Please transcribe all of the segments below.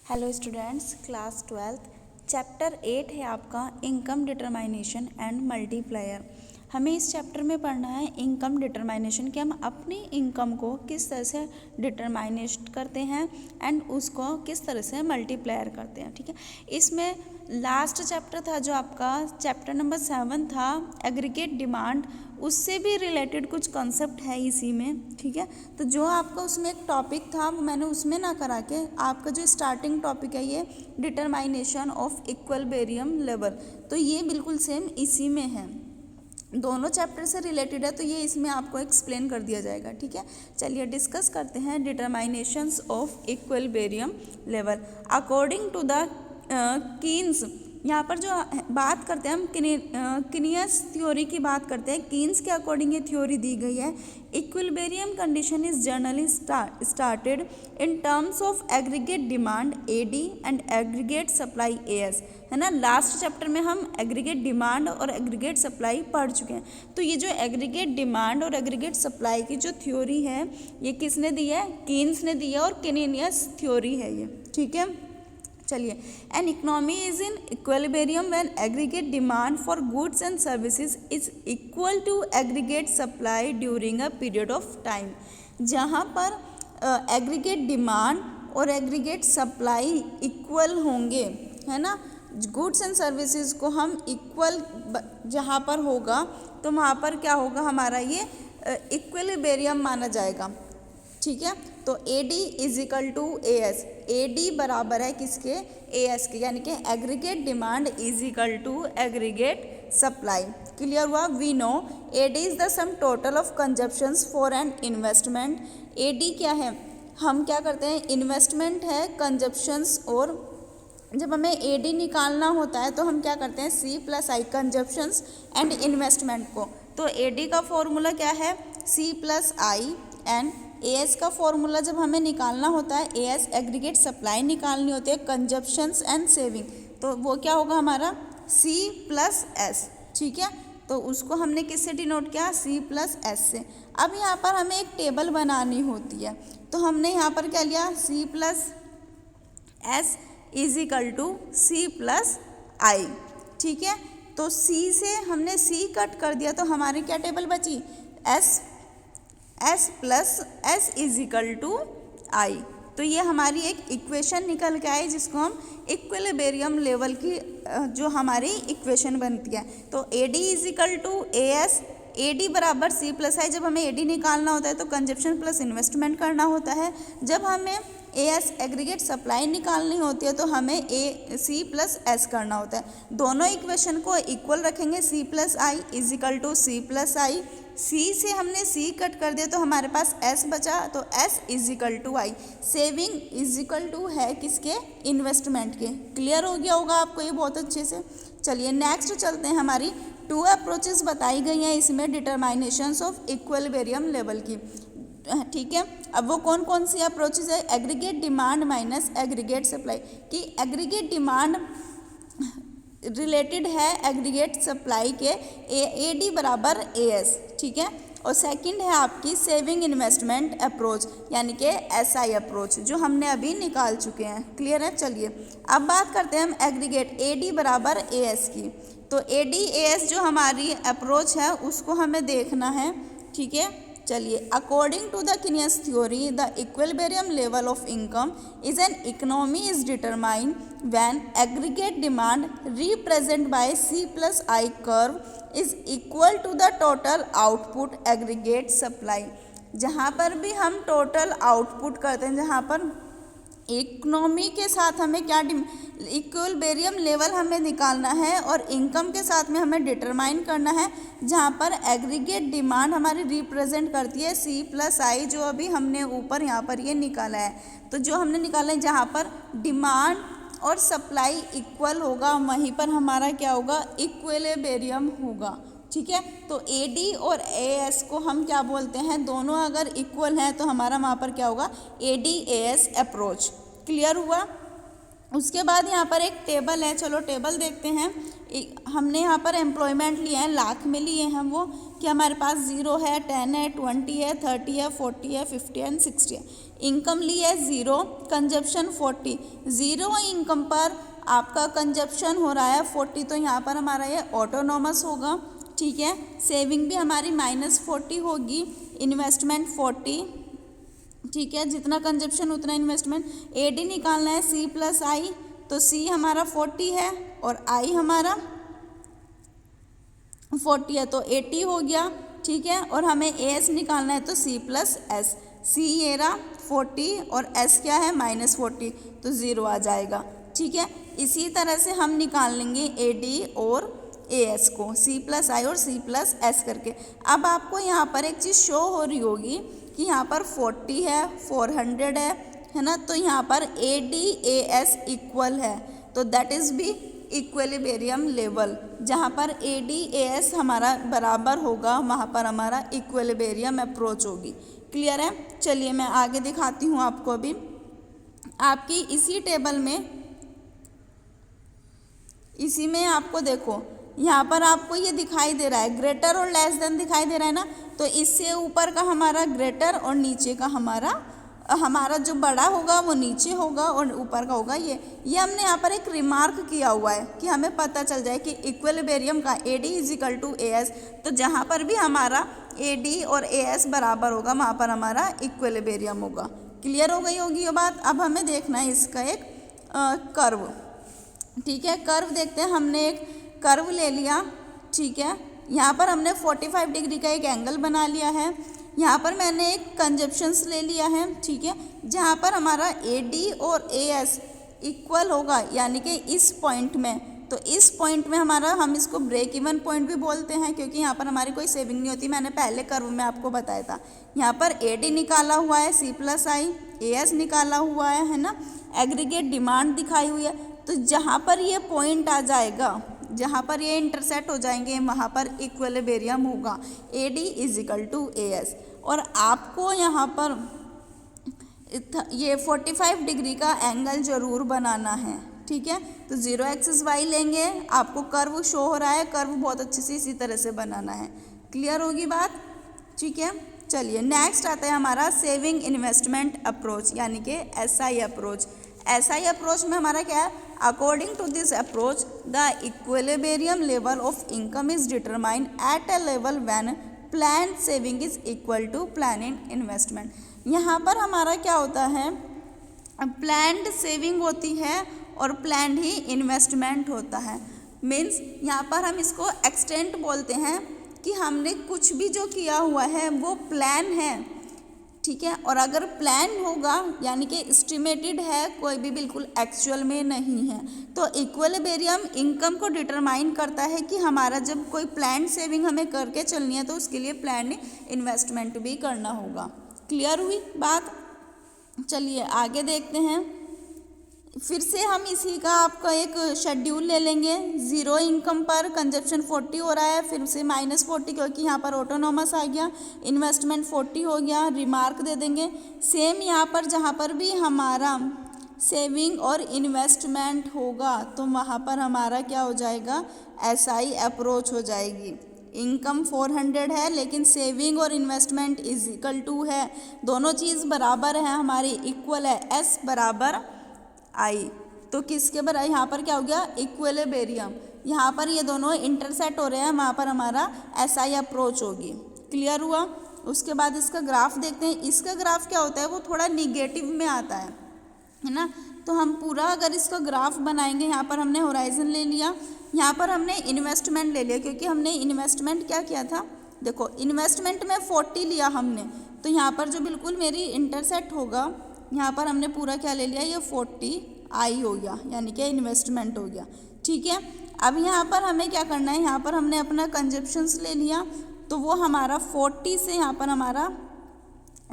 Hello students, class 12 chapter 8 है आपका income डिटरमाइनेशन and multiplier. हमें इस चैप्टर में पढ़ना है इनकम डिटरमाइनेशन कि हम अपनी इनकम को किस तरह से डिटरमाइनेट करते हैं एंड उसको किस तरह से मल्टीप्लायर करते हैं। ठीक है, इसमें लास्ट चैप्टर था जो आपका चैप्टर नंबर 7 था एग्रीगेट डिमांड, उससे भी रिलेटेड कुछ कॉन्सेप्ट है इसी में। ठीक है, तो जो आपका उसमें एक टॉपिक था वो मैंने उसमें ना करा के आपका जो स्टार्टिंग टॉपिक है ये डिटरमाइनेशन ऑफ इक्विलिब्रियम लेवल, तो ये बिल्कुल सेम इसी में है, दोनों चैप्टर से रिलेटेड है, तो ये इसमें आपको एक्सप्लेन कर दिया जाएगा। ठीक है, चलिए डिस्कस करते हैं determinations of equilibrium level according to the Keynes. यहाँ पर जो बात करते हैं हम कीनियस थ्योरी की बात करते हैं, कीन्स के अकॉर्डिंग ये थ्योरी दी गई है। Equilibrium condition is generally started in terms of aggregate demand AD and aggregate supply AS, है ना। लास्ट चैप्टर में हम एग्रीगेट डिमांड और एग्रीगेट सप्लाई पढ़ चुके हैं, तो ये जो एग्रीगेट डिमांड और एग्रीगेट सप्लाई की जो थ्योरी है ये किसने दी है, कीन्स ने दी है, और कीनियस थ्योरी है ये। ठीक है, चलिए, an economy is in equilibrium when aggregate demand for goods and services is equal to aggregate supply during a period of time. जहाँ पर एग्रीगेट डिमांड और एग्रीगेट सप्लाई इक्वल होंगे, है ना, गुड्स एंड सर्विसेज को हम इक्वल जहाँ पर होगा तो वहाँ पर क्या होगा, हमारा ये इक्विलिब्रियम माना जाएगा। ठीक है, तो AD is equal to AS, AD बराबर है किसके, AS के, यानी कि aggregate demand is equal to aggregate supply. Clear हुआ। We know AD is the sum total of consumptions for an investment. AD क्या है, हम क्या करते हैं, इन्वेस्टमेंट है, कंजप्शंस, और जब हमें AD निकालना होता है तो हम क्या करते हैं C+I कंजप्शंस एंड इन्वेस्टमेंट को। तो AD का फॉर्मूला क्या है C+I एंड AS का फॉर्मूला जब हमें निकालना होता है, AS एग्रीगेट सप्लाई निकालनी होती है, कंजप्शंस एंड सेविंग, तो वो क्या होगा हमारा C+S। ठीक है, तो उसको हमने किससे डिनोट किया, C+S से। अब यहाँ पर हमें एक टेबल बनानी होती है, तो हमने यहाँ पर क्या लिया, C+S is equal to C+I। ठीक है, तो C से हमने C कट कर दिया तो हमारी क्या टेबल बची, S+S is equal to I। तो ये हमारी एक इक्वेशन निकल के आई जिसको हम इक्विलिब्रियम लेवल की जो हमारी इक्वेशन बनती है। तो AD is equal to AS, AD बराबर C+I। जब हमें AD निकालना होता है तो कंजप्शन प्लस इन्वेस्टमेंट करना होता है, जब हमें AS एग्रीगेट सप्लाई निकालनी होती है तो हमें C+S करना होता है। दोनों इक्वेशन को इक्वल रखेंगे, C+I is equal to C+I। C से हमने C कट कर दिया तो हमारे पास S बचा, तो S is equal to I। Saving is equal to है किसके, इन्वेस्टमेंट के। क्लियर हो गया होगा आपको ये बहुत अच्छे से। चलिए नेक्स्ट चलते हैं, हमारी 2 अप्रोचेस बताई गई हैं इसमें डिटरमाइनेशंस ऑफ इक्विलिब्रियम लेवल की। ठीक है, अब वो कौन कौन सी अप्रोचेस है, aggregate demand minus aggregate supply, कि एग्रीगेट डिमांड रिलेटेड है एग्रीगेट सप्लाई के, AD बराबर AS। ठीक है, और सेकंड है आपकी सेविंग इन्वेस्टमेंट अप्रोच, यानी कि SI अप्रोच, जो हमने अभी निकाल चुके हैं। क्लियर है। चलिए अब बात करते हैं हम एग्रीगेट AD बराबर AS की। तो AD AS जो हमारी अप्रोच है उसको हमें देखना है। ठीक है, चलिए, according to the Keynesian theory the equilibrium level of income is an economy is determine when aggregate demand represent by C+I curve is equal to the total output aggregate supply. जहाँ पर भी हम टोटल आउटपुट करते हैं, जहाँ पर economy के साथ हमें क्या इक्विलिब्रियम लेवल हमें निकालना है और इनकम के साथ में हमें डिटरमाइन करना है, जहाँ पर एग्रीगेट डिमांड हमारी रिप्रेजेंट करती है C+I, जो अभी हमने ऊपर यहाँ पर ये निकाला है। तो जो हमने निकाला है जहाँ पर डिमांड और सप्लाई इक्वल होगा वहीं पर हमारा क्या होगा, इक्विलिब्रियम होगा। ठीक है, तो AD और AS को हम क्या बोलते हैं, दोनों अगर इक्वल हैं तो हमारा वहाँ पर क्या होगा, AD AS अप्रोच। क्लियर हुआ। उसके बाद यहाँ पर एक टेबल है, चलो टेबल देखते हैं। हमने यहाँ पर एम्प्लॉयमेंट लिए हैं, लाख में लिए हैं वो, कि हमारे पास 0 है, 10 है, 20 है, 30 है, 40 है, 50 एंड 60 है। इनकम ली है 0, कंजप्शन 40। 0 इनकम पर आपका कंजप्शन हो रहा है 40, तो यहाँ पर हमारा ये ऑटोनॉमस होगा, ठीक है। सेविंग भी हमारी -40 होगी, इन्वेस्टमेंट 40, ठीक है। जितना कंजप्शन उतना इन्वेस्टमेंट। AD निकालना है C + I, तो C हमारा 40 है और I हमारा 40 है, तो 80 हो गया, ठीक है। और हमें AS निकालना है, तो C + S। C ये रहा 40 और S क्या है -40, तो 0 आ जाएगा, ठीक है। इसी तरह से हम निकाल लेंगे AD और AS को, C + I और C + S करके। अब आपको यहाँ पर एक चीज़ शो हो रही होगी कि यहाँ पर 40 है, 400 है ना, तो यहाँ पर AD AS इक्वल है, तो दैट इज़ भी इक्विलिब्रियम लेवल। जहाँ पर AD AS हमारा बराबर होगा वहाँ पर हमारा इक्विलिब्रियम अप्रोच होगी। क्लियर है? चलिए मैं आगे दिखाती हूँ आपको। अभी आपकी इसी टेबल में, इसी में आपको देखो यहाँ पर आपको ये दिखाई दे रहा है, ग्रेटर और लेस देन दिखाई दे रहा है ना, तो इससे ऊपर का हमारा ग्रेटर और नीचे का हमारा जो बड़ा होगा वो नीचे होगा और ऊपर का होगा ये हमने यहाँ पर एक रिमार्क किया हुआ है कि हमें पता चल जाए कि इक्विलिब्रियम का AD = AS, तो जहाँ पर भी हमारा AD और AS बराबर होगा वहाँ पर हमारा इक्विलिब्रियम होगा। क्लियर हो गई होगी ये बात। अब हमें देखना है इसका एक कर्व, ठीक है। कर्व देखते हैं। हमने एक कर्व ले लिया, ठीक है। यहाँ पर हमने 45 डिग्री का एक एंगल बना लिया है। यहाँ पर मैंने एक कंजप्शंस ले लिया है, ठीक है, जहाँ पर हमारा AD और AS इक्वल होगा, यानी कि इस पॉइंट में। तो इस पॉइंट में हमारा, हम इसको ब्रेक इवन पॉइंट भी बोलते हैं, क्योंकि यहाँ पर हमारी कोई सेविंग नहीं होती। मैंने पहले कर्व में आपको बताया था। यहाँ पर AD निकाला हुआ है, C + I, AS निकाला हुआ है ना, एग्रीगेट डिमांड दिखाई हुई है। तो जहाँ पर ये पॉइंट आ जाएगा, जहाँ पर ये इंटरसेक्ट हो जाएंगे, वहाँ पर इक्विलिब्रियम होगा, AD = AS। और आपको यहाँ पर ये 45 डिग्री का एंगल जरूर बनाना है, ठीक है। तो 0 एक्सिस Y लेंगे, आपको कर्व शो हो रहा है, कर्व बहुत अच्छे से इसी तरह से बनाना है। क्लियर होगी बात, ठीक है। चलिए नेक्स्ट आता है हमारा सेविंग इन्वेस्टमेंट अप्रोच, यानी कि SI अप्रोच। SI अप्रोच में हमारा क्या है, according to this approach the equilibrium level of income is determined at a level when plan saving is equal to plan investment. यहाँ पर हमारा क्या होता है, प्लान्ड सेविंग होती है और प्लान्ड ही इन्वेस्टमेंट होता है। मीन्स यहाँ पर हम इसको एक्सटेंट बोलते हैं कि हमने कुछ भी जो किया हुआ है वो प्लान है, ठीक है। और अगर प्लान होगा यानी कि एस्टिमेटेड है, कोई भी बिल्कुल एक्चुअल में नहीं है। तो इक्विलिब्रियम इनकम को डिटरमाइन करता है कि हमारा जब कोई प्लान सेविंग हमें करके चलनी है तो उसके लिए प्लान इन्वेस्टमेंट भी करना होगा। क्लियर हुई बात? चलिए आगे देखते हैं। फिर से हम इसी का आपका एक शेड्यूल ले लेंगे। 0 इनकम पर कंजप्शन 40 हो रहा है, फिर से -40 क्योंकि यहाँ पर ऑटोनॉमस आ गया, इन्वेस्टमेंट 40 हो गया, रिमार्क दे देंगे। सेम यहाँ पर जहाँ पर भी हमारा सेविंग और इन्वेस्टमेंट होगा तो वहाँ पर हमारा क्या हो जाएगा, SI अप्रोच हो जाएगी। इनकम 400 है लेकिन सेविंग और इन्वेस्टमेंट = है, दोनों चीज़ बराबर है हमारी, इक्वल है, S = I। तो किसके बराबर, यहाँ पर क्या हो गया, इक्विलिब्रियम। यहाँ पर ये दोनों इंटरसेक्ट हो रहे हैं, वहाँ पर हमारा SI अप्रोच होगी। क्लियर हुआ? उसके बाद इसका ग्राफ देखते हैं। इसका ग्राफ क्या होता है, वो थोड़ा निगेटिव में आता है ना। तो हम पूरा अगर इसका ग्राफ बनाएंगे, यहाँ पर हमने होराइजन ले लिया, यहाँ पर हमने इन्वेस्टमेंट ले लिया, क्योंकि हमने इन्वेस्टमेंट क्या किया था, देखो इन्वेस्टमेंट में 40 लिया हमने, तो यहाँ पर जो बिल्कुल मेरी इंटरसेक्ट होगा, यहाँ पर हमने पूरा क्या ले लिया, ये 40I हो गया, यानी कि इन्वेस्टमेंट हो गया, ठीक है। अब यहाँ पर हमें क्या करना है, यहाँ पर हमने अपना कंजप्शंस ले लिया, तो वो हमारा 40 से यहाँ पर हमारा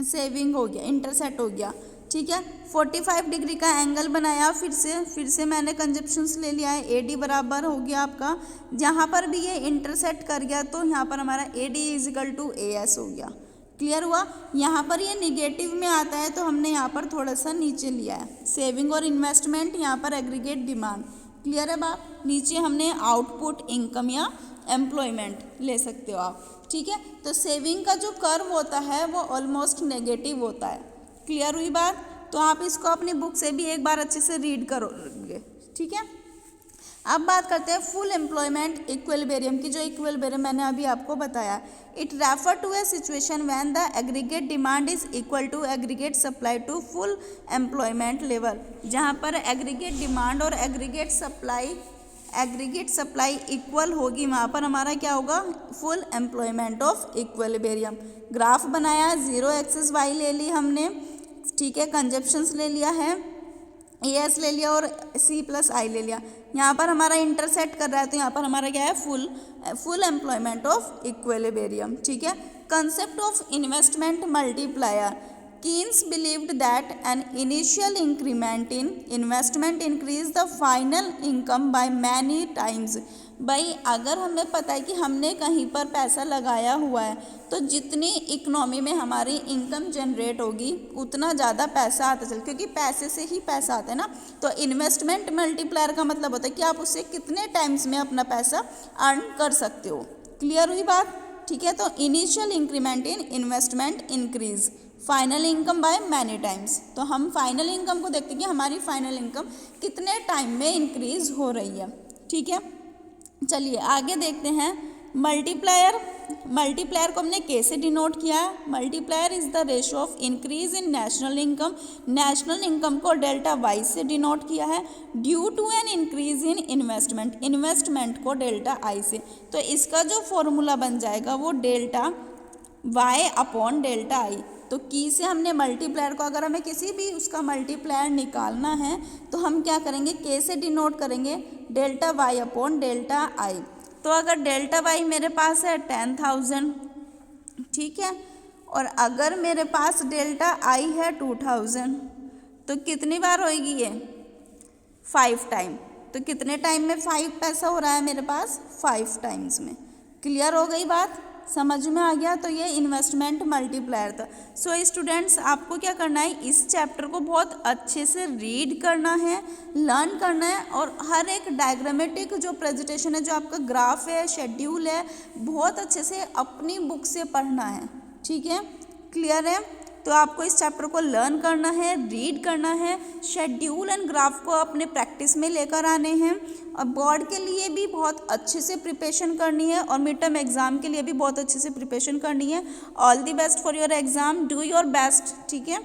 सेविंग हो गया, इंटरसेक्ट हो गया, ठीक है। 45 डिग्री का एंगल बनाया, फिर से मैंने कंजप्शंस ले लिया है, AD बराबर हो गया आपका, जहाँ पर भी ये इंटरसेक्ट कर गया तो यहाँ पर हमारा AD = AS हो गया। क्लियर हुआ। यहाँ पर ये निगेटिव में आता है तो हमने यहाँ पर थोड़ा सा नीचे लिया है, सेविंग और इन्वेस्टमेंट, यहाँ पर एग्रीगेट डिमांड। क्लियर है बात। नीचे हमने आउटपुट इनकम या एम्प्लॉयमेंट ले सकते हो आप, ठीक है। तो सेविंग का जो कर्व होता है वो ऑलमोस्ट नेगेटिव होता है। क्लियर हुई बात। तो आप इसको अपनी बुक से भी एक बार अच्छे से रीड करोगे, ठीक है। अब बात करते हैं फुल एम्प्लॉयमेंट इक्विलिब्रियम की, जो इक्विलिब्रियम मैंने अभी आपको बताया। It refer to a situation when the aggregate demand is equal to aggregate supply to full employment level, जहाँ पर एग्रीगेट डिमांड और एग्रीगेट सप्लाई इक्वल होगी, वहाँ पर हमारा क्या होगा, full employment of equilibrium. Graph बनाया, 0 एक्सिस वाई ले ली हमने, ठीक है, कंजप्शंस ले लिया है, एस ले लिया और सी प्लस आई ले लिया। यहाँ पर हमारा इंटरसेक्ट कर रहा है तो यहाँ पर हमारा क्या है, फुल एम्प्लॉयमेंट ऑफ इक्विलिब्रियम, ठीक है। Concept of investment multiplier. Keynes believed that an initial increment in investment increase the final income by many times। भाई अगर हमें पता है कि हमने कहीं पर पैसा लगाया हुआ है तो जितनी इकोनॉमी में हमारी इनकम जनरेट होगी उतना ज़्यादा पैसा आता चल, क्योंकि पैसे से ही पैसा आता है ना। तो इन्वेस्टमेंट मल्टीप्लायर का मतलब होता है कि आप उससे कितने टाइम्स में अपना पैसा अर्न कर सकते हो। क्लियर हुई बात, ठीक है। तो initial increment in investment increase final income by many times. तो हम फाइनल इनकम को देखते हैं कि हमारी फाइनल इनकम कितने टाइम में इंक्रीज हो रही है, ठीक है। चलिए आगे देखते हैं मल्टीप्लायर। मल्टीप्लायर को हमने कैसे डिनोट किया है। Multiplier is the ratio of increase in national income. National income को डेल्टा वाई से डिनोट किया है due to an increase in investment, investment को डेल्टा आई से। तो इसका जो फॉर्मूला बन जाएगा वो delta Y upon delta I. तो की से हमने मल्टीप्लायर को, अगर हमें किसी भी उसका मल्टीप्लायर निकालना है तो हम क्या करेंगे, के से डिनोट करेंगे, delta Y upon delta I. तो अगर डेल्टा वाई मेरे पास है 10,000, ठीक है, और अगर मेरे पास डेल्टा आई है 2,000, तो कितनी बार होएगी ये, 5 टाइम। तो कितने टाइम में 5 पैसा हो रहा है मेरे पास, 5 टाइम्स में। क्लियर हो गई बात, समझ में आ गया। तो ये इन्वेस्टमेंट मल्टीप्लायर था। सो स्टूडेंट्स आपको क्या करना है, इस चैप्टर को बहुत अच्छे से रीड करना है, लर्न करना है, और हर एक डायग्रामेटिक जो प्रेजेंटेशन है, जो आपका ग्राफ है, शेड्यूल है, बहुत अच्छे से अपनी बुक से पढ़ना है, ठीक है। क्लियर है। तो आपको इस चैप्टर को लर्न करना है, रीड करना है, शेड्यूल एंड ग्राफ को अपने प्रैक्टिस में लेकर आने हैं, और बोर्ड के लिए भी बहुत अच्छे से प्रिपरेशन करनी है, और मिड टर्म एग्जाम के लिए भी बहुत अच्छे से प्रिपरेशन करनी है। All the best for your exam, do your best, ठीक है।